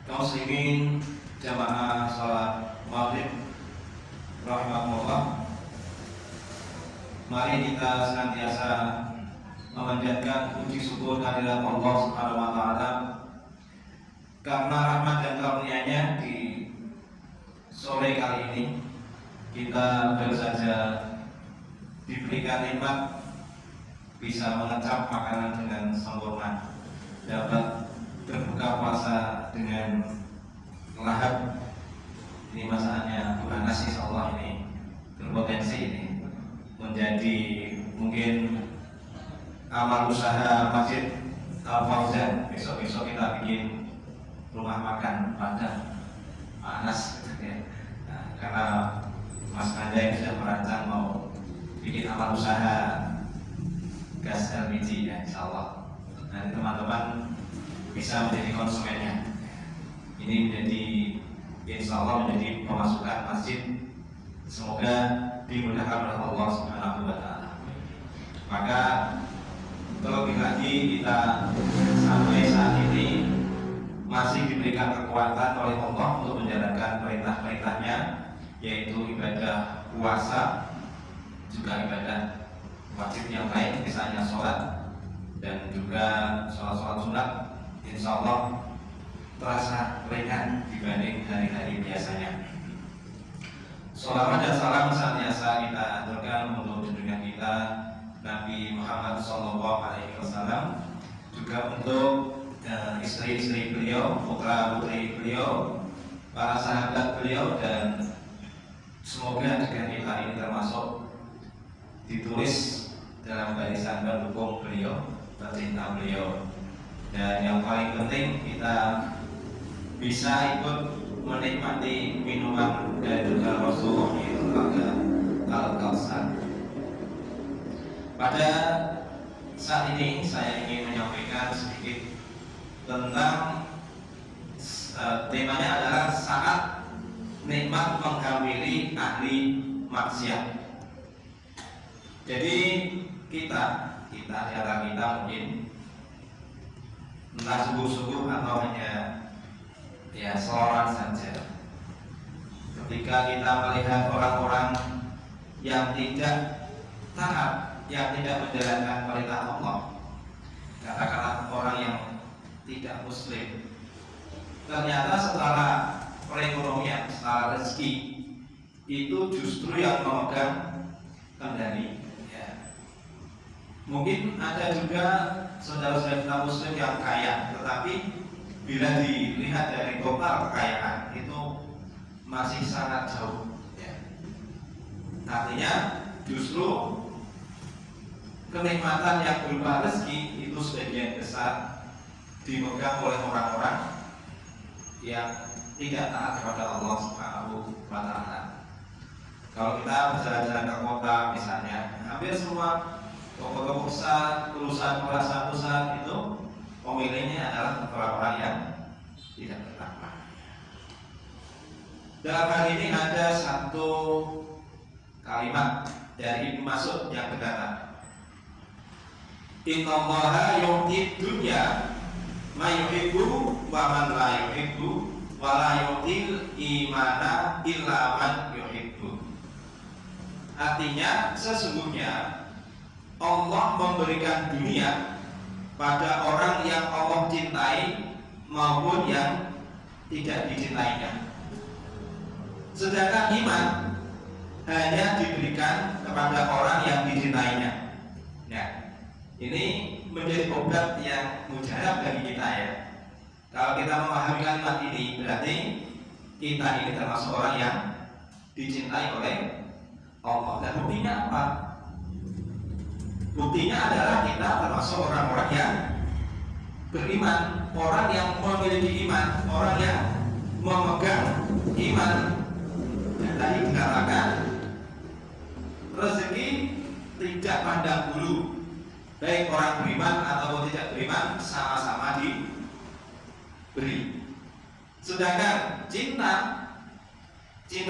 kaum muslimin jamaah salat maghrib rahimahullah, mari kita senantiasa memanjatkan puji syukur kehadirat Allah Subhanahu wa taala karena rahmat dan karunia-Nya di sore kali ini kita baru saja diberikan nikmat bisa mengecap makanan dengan sempurna, dapat berbuka puasa dengan lahap. Ini masakannya bukan nasi, insyaallah ini berpotensi ini menjadi mungkin amal usaha Masjid Al-Fauzan. Besok-besok kita bikin rumah makan Padang panas ya. Nah, karena Mas Anjay sudah merancang mau bikin amal usaha gas LPG ya, insyaallah. Nanti teman-teman bisa menjadi konsumennya. Ini menjadi insyaallah menjadi pemasukan masjid. Semoga dimudahkan oleh Allah Subhanahu wa taala. Maka terlebih lagi kita sampai saat ini masih diberikan kekuatan oleh Allah untuk menjalankan perintah-perintahnya, yaitu ibadah puasa, juga ibadah wajib yang lain, misalnya sholat dan juga sholat-sholat sunat. Insya Allah terasa ringan dibanding hari-hari biasanya. Sholawat dan salam senantiasa kita aturkan untuk junjungan kita Nabi Muhammad SAW, juga untuk istri-istri beliau, putra-putri beliau, para sahabat beliau, dan semoga dengan kita ini termasuk ditulis dalam barisan pendukung beliau, pecinta beliau. Dan yang paling penting kita bisa ikut menikmati minuman dan juga Rasulullah yaitu Al-Kautsar. Pada saat ini saya ingin menyampaikan sedikit tentang temanya adalah saat nikmat menghampiri ahli maksiat. Jadi kita di antara kita mungkin entah sungguh-sungguh atau hanya ya seorang saja, ketika kita melihat orang-orang yang tidak taat, yang tidak menjalankan perintah Allah, katakanlah orang yang tidak muslim, ternyata secara perekonomian, secara rezeki itu justru yang memegang kendali ya. Mungkin ada juga saudara-saudara kita muslim yang kaya, tetapi bila dilihat dari total kekayaan itu masih sangat jauh ya. Artinya justru kenikmatan yang berupa rezeki itu sebagian besar dipegang oleh orang-orang yang tidak taat kepada Allah Subhanahu wa taala. Kalau kita berjalan-jalan ke kota misalnya, hampir semua toko-toko besar, perusahaan pusat itu pemiliknya adalah orang-orang yang tidak bertakwa. Dalam hal ini ada satu kalimat dari Ibnu Mas'ud yang berkata, Innallaha yu'ti dunya ma yuhibbu wa man la yuhibbu wa la yu'til imana illa man yuhibbu. Artinya sesungguhnya Allah memberikan dunia pada orang yang Allah cintai maupun yang tidak dicintainya. Sedangkan iman hanya diberikan kepada orang yang dicintainya. Nah, ini menjadi obat yang mujarab bagi kita ya. Kalau kita memahami kalimat ini, berarti kita ini termasuk orang yang dicintai oleh Allah. Dan buktinya apa? Buktinya adalah kita termasuk orang-orang yang beriman, orang yang memiliki iman, orang yang memegang iman. Dan tadi dikatakan rezeki tidak pandang bulu, baik orang beriman ataupun tidak beriman sama-sama diberi. Sedangkan cinta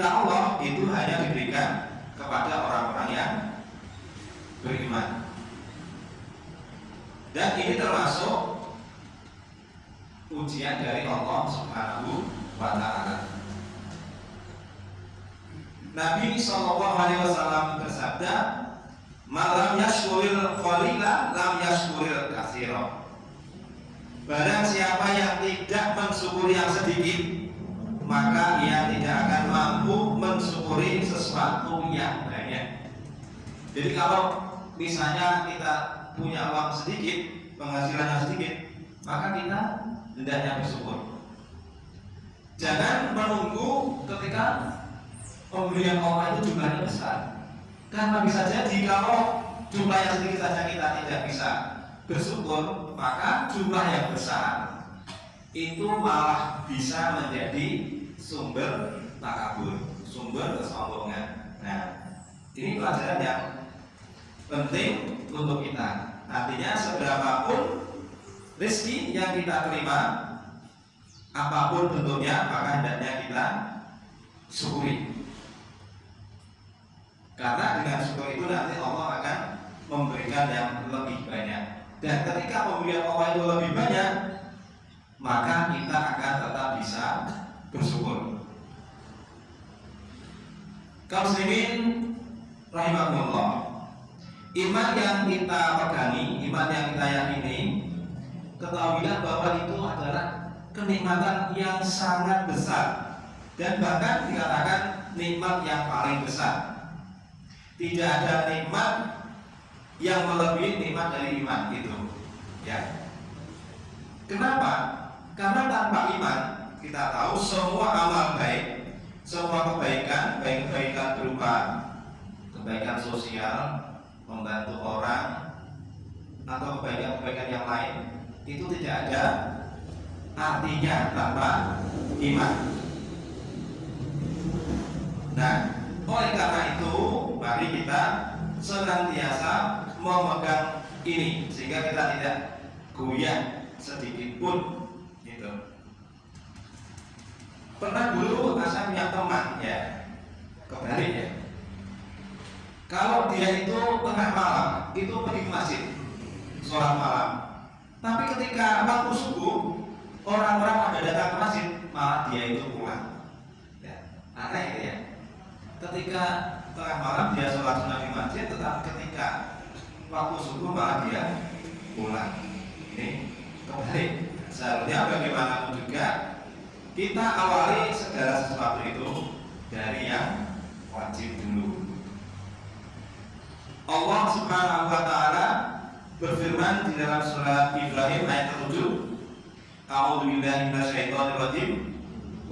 Allah itu hanya diberikan kepada orang-orang yang beriman. Dan ini termasuk ujian dari Allah Subhanahu wa Ta'ala. Nabi SAW bersabda, "Malam yashkuril qalila lam yashkuril katsira." Barang siapa yang tidak mensyukuri yang sedikit, maka ia tidak akan mampu mensyukuri sesuatu yang banyak. Jadi kalau misalnya kita punya uang sedikit, penghasilannya sedikit, maka kita hendaknya bersyukur. Jangan menunggu ketika pemberian Allah itu jumlahnya besar, karena bisa jadi kalau jumlahnya sedikit saja kita tidak bisa bersyukur, maka jumlah yang besar itu malah bisa menjadi sumber takabur, sumber kesombongan. Nah, ini pelajaran yang penting untuk kita. Artinya seberapapun rezeki yang kita terima, apapun bentuknya, maka hendaknya kita syukuri. Karena dengan syukur itu nanti Allah akan memberikan yang lebih banyak. Dan ketika pemberian Allah itu lebih banyak, maka kita akan tetap bisa bersyukur. Kaum muslimin rahimahullah, iman yang kita pegangi, iman yang kita yakini, ketahuilah bahwa itu adalah kenikmatan yang sangat besar, dan bahkan dikatakan nikmat yang paling besar. Tidak ada nikmat yang melebihi nikmat dari iman itu, ya. Kenapa? Karena tanpa iman kita tahu semua amal baik, semua kebaikan, baik kebaikan berupa kebaikan sosial, membantu orang, atau kebaikan-kebaikan yang lain, itu tidak ada artinya tanpa iman. Nah, oleh karena itu mari kita senantiasa memegang ini sehingga kita tidak goyah sedikit pun gitu. Pernah dulu saya punya teman, ya, kebalik ya. Kalau dia itu tengah malam itu pergi ke masjid sholat malam, tapi ketika waktu subuh orang-orang pada datang ke masjid malah dia itu pulang, ya, aneh gitu ya. Ketika tengah malam dia sholat sunnah di masjid, tetapi ketika waktu subuh malah dia pulang. Ini kebalik. Seharusnya bagaimanapun juga kita awali segala sesuatu itu dari yang wajib dulu. Allah Subhanahu wa Ta'ala berfirman di dalam surat Ibrahim ayat 7, A'udzu billahi minasyaitonir rajim,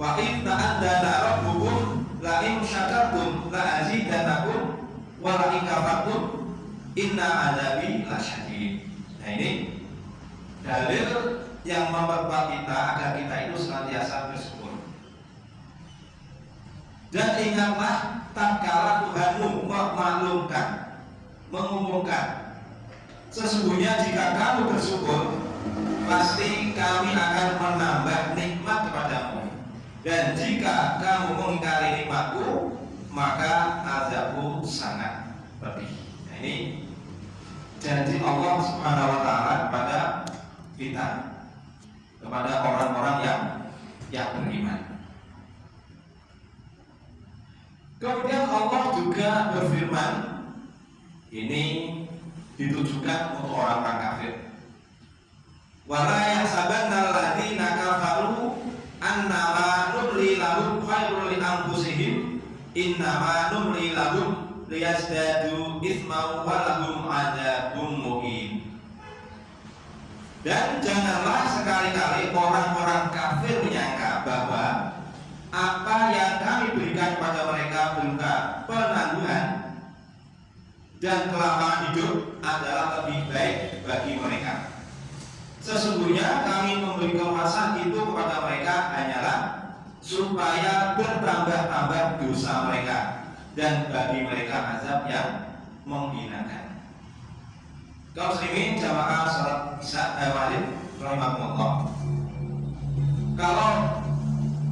wa in ta'addana rabbukum la in syakartum la azidannakum wa la in kafartum inna adzabi lasyadid. Nah, ini dalil yang memperkuat kita agar kita itu senantiasa bersyukur. Dan ingatlah tatkala Tuhanmu memaklumkan, mengumumkan, sesungguhnya jika kamu bersyukur, pasti kami akan menambah nikmat kepadamu. Dan jika kamu mengingkari nikmatku, maka azabku sangat pedih. Nah, ini janji Allah Subhanahu wa Ta'ala kepada kita, kepada orang-orang yang beriman. Kemudian Allah juga berfirman, ini ditujukan untuk orang-orang kafir. Wala yahsabanna alladziina kafaru annama numli lahum khairul li anfusihim innama numli lahum liyazdadu itsman wa lahum adzabun muqim. Dan janganlah sekali-kali orang-orang kafir menyangka bahwa apa yang kami berikan kepada mereka berupa penangguhan dan kelamaan hidup adalah lebih baik bagi mereka. Sesungguhnya kami memberi kekuasaan itu kepada mereka hanyalah supaya bertambah-tambah dosa mereka dan bagi mereka azab yang menghinakan. Kaum muslimin jamaah salat Isya Maghrib rahimahumullah. Kalau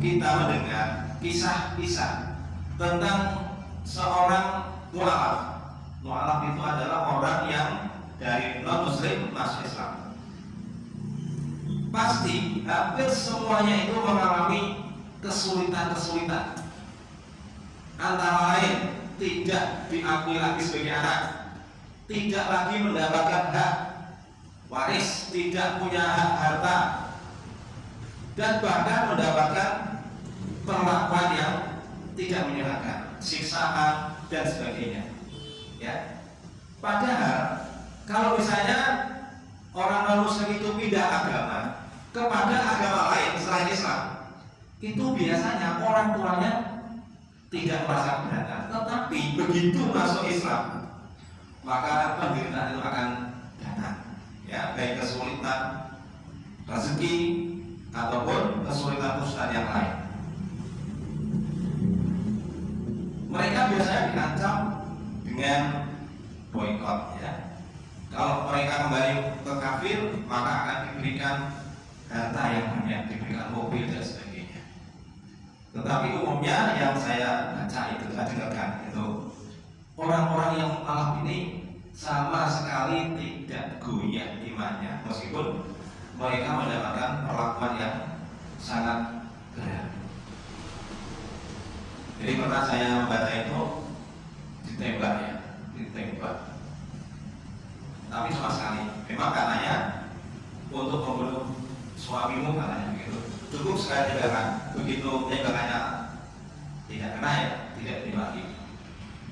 kita mendengar kisah-kisah tentang seorang mu'alaf. Mu'alaf itu adalah orang yang dari non-muslim masuk Islam. pasti hampir semuanya itu mengalami kesulitan-kesulitan. Antara lain tidak diakui lagi sebagai anak, tidak lagi mendapatkan hak waris, tidak punya hak harta, dan bahkan mendapatkan perlakuan yang tidak menyenangkan, siksaan dan sebagainya. Ya, padahal kalau misalnya orang non-Muslim itu pindah agama kepada agama lain selain Islam, itu biasanya orang tuanya tidak merasa keberatan. Tetapi begitu masuk Islam, maka penderitaan itu akan datang. Ya, baik kesulitan rezeki ataupun kesulitan yang lain. Mereka biasanya dirancang dengan boikot. Ya, kalau mereka kembali ke kafir, maka akan diberikan harta yang banyak, diberikan mobil dan sebagainya. Tetapi umumnya yang saya baca itu, saya dengarkan itu, orang-orang yang malam ini sama sekali tidak goyah imannya, meskipun mereka mendapatkan perlakuan yang sangat berat. Jadi pernah saya membaca itu ditembak, ya, ditembak. Tapi sama sekali, memang katanya untuk membunuh suamimu katanya begitu. Cukup sekali tembakan, begitu tembakannya tidak kena ya, tidak dimaki.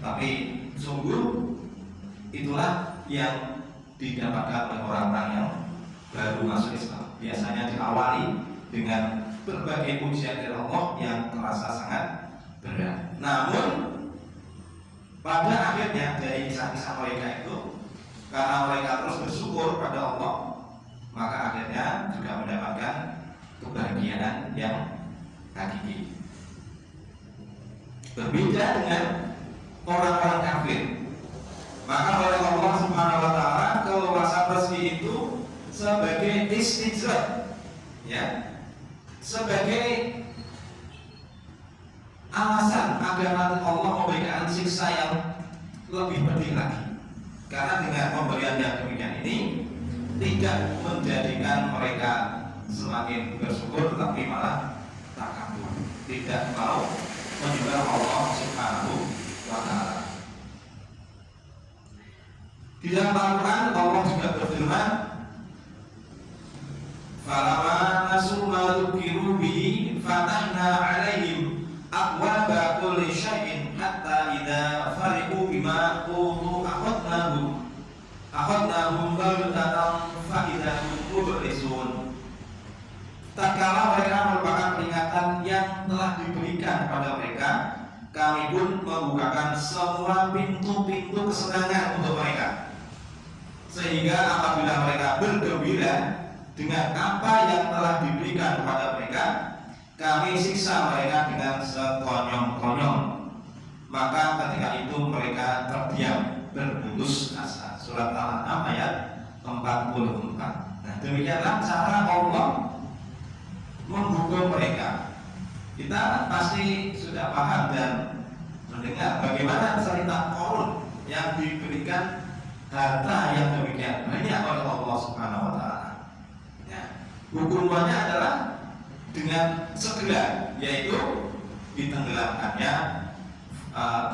Tapi sungguh itulah yang didapatkan oleh orang-orang yang baru masuk Islam. Biasanya diawali dengan berbagai ujian dari Allah yang terasa sangat berat. Namun pada akhirnya dari kisah-kisah mereka itu, karena mereka terus bersyukur pada Allah, maka akhirnya juga mendapatkan kebahagiaan yang hakiki. Berbeda dengan orang-orang kafir, maka oleh Allah Subhanahu wa taala keluasan rezeki itu sebagai istijrah, ya, sebagai alasan agar nanti Allah memberikan siksa yang lebih pedih lagi. Karena dengan pemberian yang demikian ini tidak menjadikan mereka semakin bersyukur, tapi malah takabur, tidak mau menyembah Allah Subhanahu wa taala. Di dalam Al-Quran Allah juga berfirman, "Falamma nasu ma dzukiru bihi fatahna 'alaihim abwaaba kulli syai'in hatta idza fariqu bima utu akhadnahum baghtatan fa idza hum mublisun." Tatkala mereka merupakan peringatan yang telah diberikan pada mereka, kami pun membukakan semua pintu-pintu kesenangan untuk mereka, sehingga apabila mereka bergembira dengan apa yang telah diberikan kepada mereka, kami siksa mereka dengan sekonyong-konyong. Maka ketika itu mereka terdiam berputus asa. Surat Al-An'am ayat 44. Nah, demikianlah cara Allah menghukum mereka. Kita pasti sudah paham dan mendengar bagaimana cerita Qarun yang diberikan harta yang demikian banyak oleh Allah Subhanahu wa taala. Ya, hukumannya adalah dengan segera, yaitu ditenggelamkannya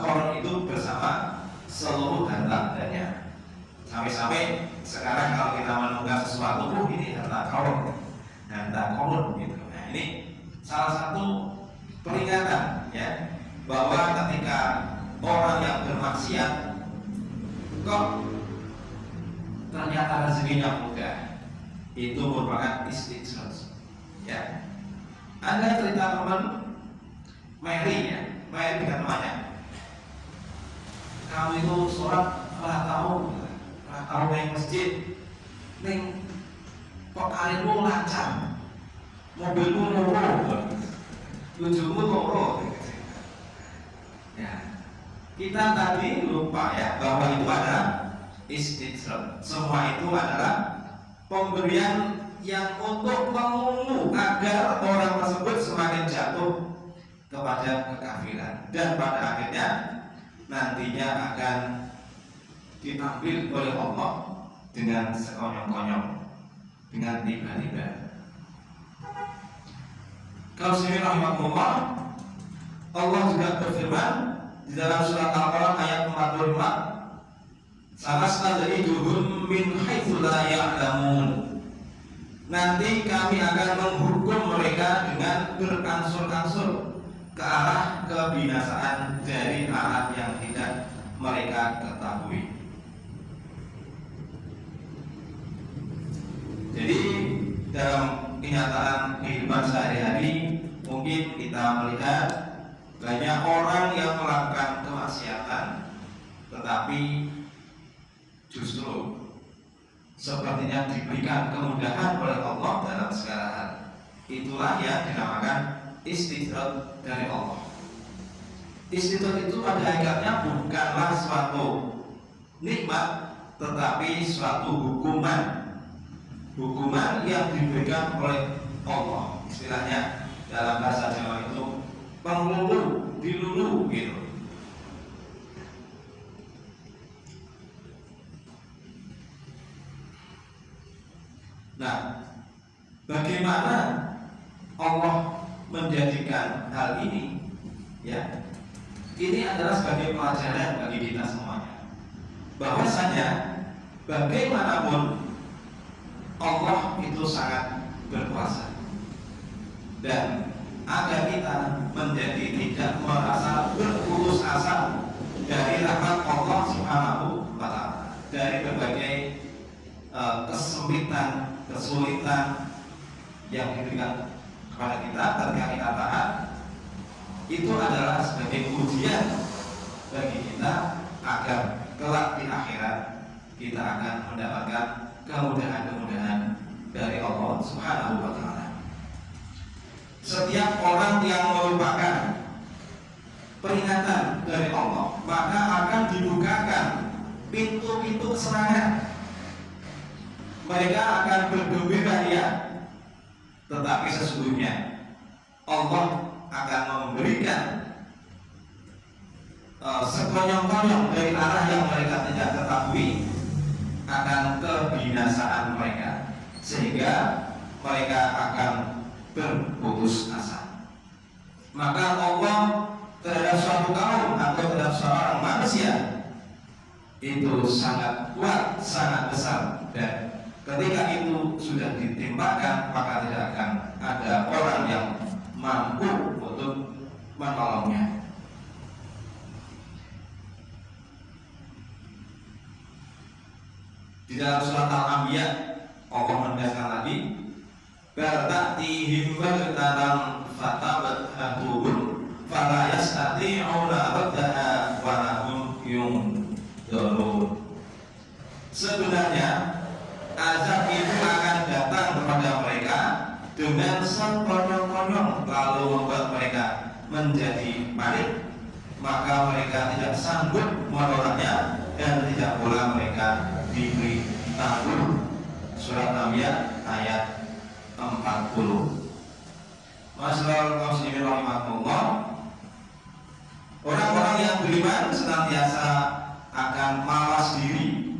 Qarun itu bersama seluruh hartanya. Sampai-sampai sekarang kalau kita menunggak sesuatu, ini harta Qarun, gitu. Nah, ini salah satu peringatan, ya, bahwa ketika orang yang bermaksiat kok ternyata rezekinya mudah, itu merupakan istijrah. Ya, Anda cerita teman Mary, ya, Mary dengan temannya, kamu itu sholat tahu naik masjid, neng kok karirmu lancar, mobilmu loro, tujuhmu loro. Ya, kita tadi lupa, ya, bahwa itu adalah istijrah. Semua itu adalah pemberian yang untuk mengungu agar orang tersebut semakin jatuh kepada kekafiran, dan pada akhirnya nantinya akan diambil oleh Allah dengan sekonyong-konyong, dengan tiba-tiba. Kaum muslimin rahimakumullah, Allah juga berfirman di dalam surat Al-Qalam ayat 44, "Sanastadrijuhum min haitsu la ya'lamun." Nanti kami akan menghukum mereka dengan berangsur-angsur ke arah kebinasaan dari arah yang tidak mereka ketahui. Jadi dalam kenyataan kehidupan sehari-hari mungkin kita melihat banyak orang yang melakukan kemaksiatan, tetapi justru sepertinya diberikan kemudahan oleh Allah dalam segala hal. Itulah yang dinamakan istidraj dari Allah. Istidraj itu pada hakikatnya bukanlah suatu nikmat, tetapi suatu hukuman. Hukuman yang diberikan oleh Allah. Istilahnya dalam bahasa Jawa itu penglulu, dilulu gitu. Nah, bagaimana Allah menjadikan hal ini? Ya, ini adalah sebagai pelajaran bagi kita semuanya. Bahwasanya bagaimanapun Allah itu sangat berkuasa, dan agar kita menjadi tidak merasa berputus asa dari rahmat Allah Subhanahu wa Ta'ala, dari berbagai kesempitan, kesulitan yang diberikan kepada kita ketika kita taat, itu adalah sebagai ujian bagi kita agar kelak di akhirat kita akan mendapatkan kemudahan-kemudahan dari Allah Subhanahu wa Ta'ala. Setiap orang yang merupakan peringatan dari Allah, maka akan dibukakan pintu-pintu kesenangan. Mereka akan bergembira, ya, tetapi sesungguhnya Allah akan memberikan sekonyong-konyong dari arah yang mereka tidak ketahui, akan kebinasaan mereka, sehingga mereka akan berputus asa. Maka Allah terhadap suatu kaum atau terhadap seorang manusia itu sangat kuat, sangat besar, dan ketika itu sudah ditimpakan, maka tidak akan ada orang yang mampu untuk menolongnya. Di dalam surat Al-Anbiya Allah menegaskan lagi, "Barta'tihim baghtatan fatabahatuhum fala yastati'una raddaha wa lahum yunzarun." Sebenarnya azab itu akan datang kepada mereka dengan sekonyong-konyong, lalu membuat mereka menjadi panik, maka mereka tidak sanggup menolaknya dan tidak pula mereka diberi tangguh. Surat Al-Anbiya ayat 40. Masyaallah kaum muslimin rahimakumullah, orang-orang yang beriman senantiasa akan mawas diri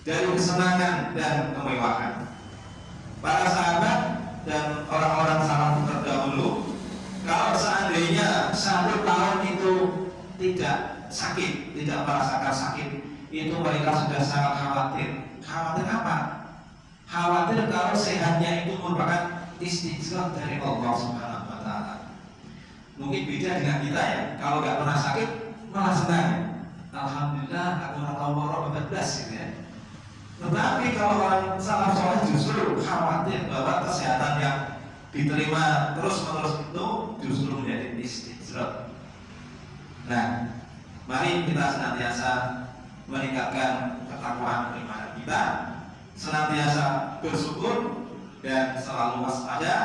dari kesenangan dan kemewahan. Para sahabat dan orang-orang salaf terdahulu, kalau seandainya satu tahun itu tidak sakit, tidak merasakan sakit, itu mereka sudah sangat khawatir. Khawatir apa? Khawatir kalau sehatnya itu merupakan istidraj dari Allah Subhanahu wa Ta'ala. Mungkin beda dengan kita, ya. Kalau nggak pernah sakit malah senang. Alhamdulillah aku tahu loro 14 gitu, ya. Tetapi kalau orang salaf soleh justru khawatir bahwa kesehatan yang diterima terus-menerus itu justru menjadi istidraj. Nah, mari kita senantiasa meningkatkan ketakwaan beriman kita, senantiasa bersyukur dan selalu waspada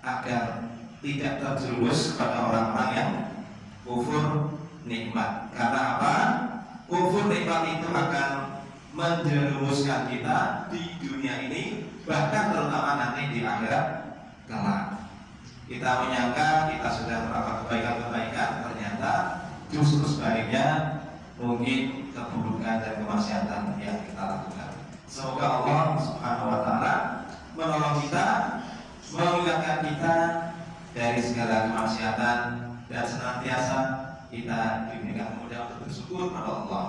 agar tidak terjerumus kepada orang-orang yang kufur nikmat. Karena apa? Kufur nikmat itu akan menjerumuskan kita di dunia ini, bahkan terutama nanti di akhirat kelak. Kita menyangka kita sudah melakukan kebaikan-kebaikan, ternyata justru sebaliknya mungkin keburukan dan kemaksiatan yang kita lakukan. Semoga Allah Subhanahu wa Ta'ala menolong kita, mengingatkan kita dari segala kemaksiatan, dan senantiasa kita diberikan mudah untuk bersyukur pada Allah.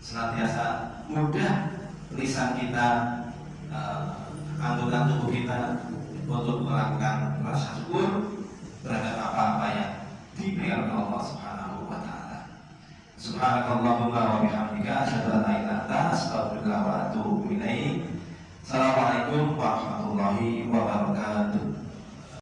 Senantiasa mudah lisan kita, anggota tubuh kita untuk melakukan rasa syukur terhadap apa-apa yang diberikan oleh Allah Subhanahu wa taala. Subhanakallahumma wa bihamdika